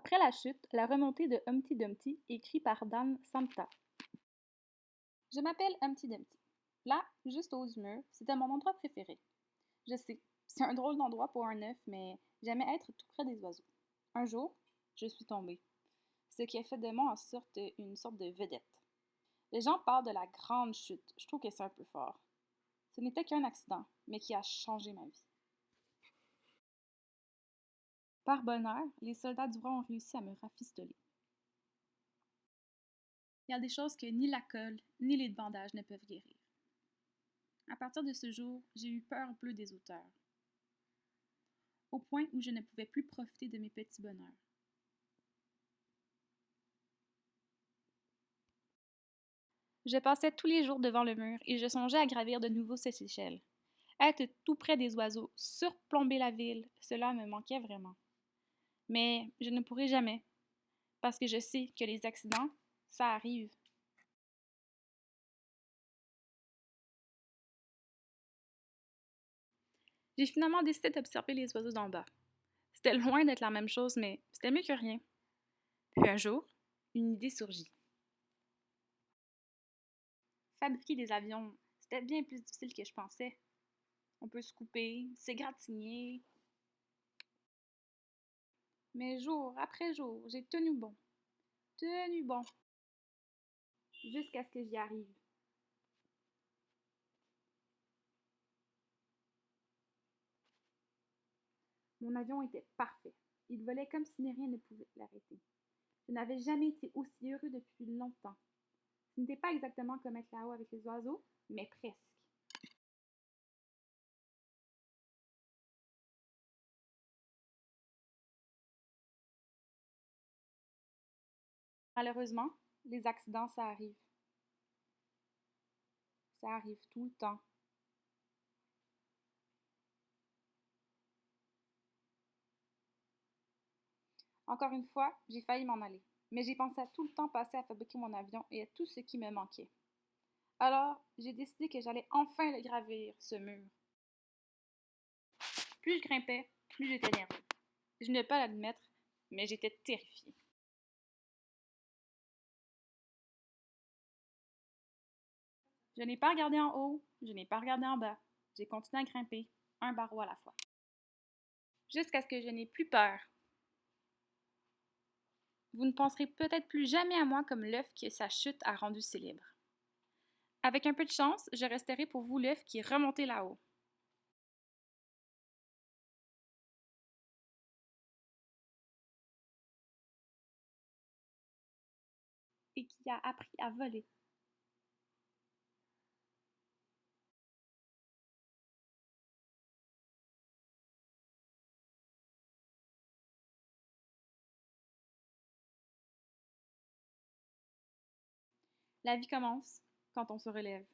Après la chute, la remontée de Humpty Dumpty, écrit par Dan Samta. Je m'appelle Humpty Dumpty. Là, juste au haut du mur, c'était mon endroit préféré. Je sais, c'est un drôle d'endroit pour un œuf, mais j'aimais être tout près des oiseaux. Un jour, je suis tombée, ce qui a fait de moi une sorte de vedette. Les gens parlent de la grande chute. Je trouve que c'est un peu fort. Ce n'était qu'un accident, mais qui a changé ma vie. Par bonheur, les soldats du roi ont réussi à me rafistoler. Il y a des choses que ni la colle, ni les bandages ne peuvent guérir. À partir de ce jour, j'ai eu peur bleue des hauteurs, au point où je ne pouvais plus profiter de mes petits bonheurs. Je passais tous les jours devant le mur et je songeais à gravir de nouveau cette échelle. Être tout près des oiseaux, surplomber la ville, cela me manquait vraiment. Mais je ne pourrai jamais, parce que je sais que les accidents, ça arrive. J'ai finalement décidé d'observer les oiseaux d'en bas. C'était loin d'être la même chose, mais c'était mieux que rien. Puis un jour, une idée surgit. Fabriquer des avions, c'était bien plus difficile que je pensais. On peut se couper, s'égratigner. Mais jour après jour, j'ai tenu bon, jusqu'à ce que j'y arrive. Mon avion était parfait. Il volait comme si rien ne pouvait l'arrêter. Je n'avais jamais été aussi heureux depuis longtemps. Ce n'était pas exactement comme être là-haut avec les oiseaux, mais presque. Malheureusement, les accidents, ça arrive. Ça arrive tout le temps. Encore une fois, j'ai failli m'en aller. Mais j'ai pensé à tout le temps passé à fabriquer mon avion et à tout ce qui me manquait. Alors, j'ai décidé que j'allais enfin le gravir, ce mur. Plus je grimpais, plus j'étais nerveux. Je ne vais pas l'admettre, mais j'étais terrifiée. Je n'ai pas regardé en haut, je n'ai pas regardé en bas. J'ai continué à grimper, un barreau à la fois. Jusqu'à ce que je n'ai plus peur. Vous ne penserez peut-être plus jamais à moi comme l'œuf que sa chute a rendu célèbre. Avec un peu de chance, je resterai pour vous l'œuf qui est remonté là-haut et qui a appris à voler. La vie commence quand on se relève.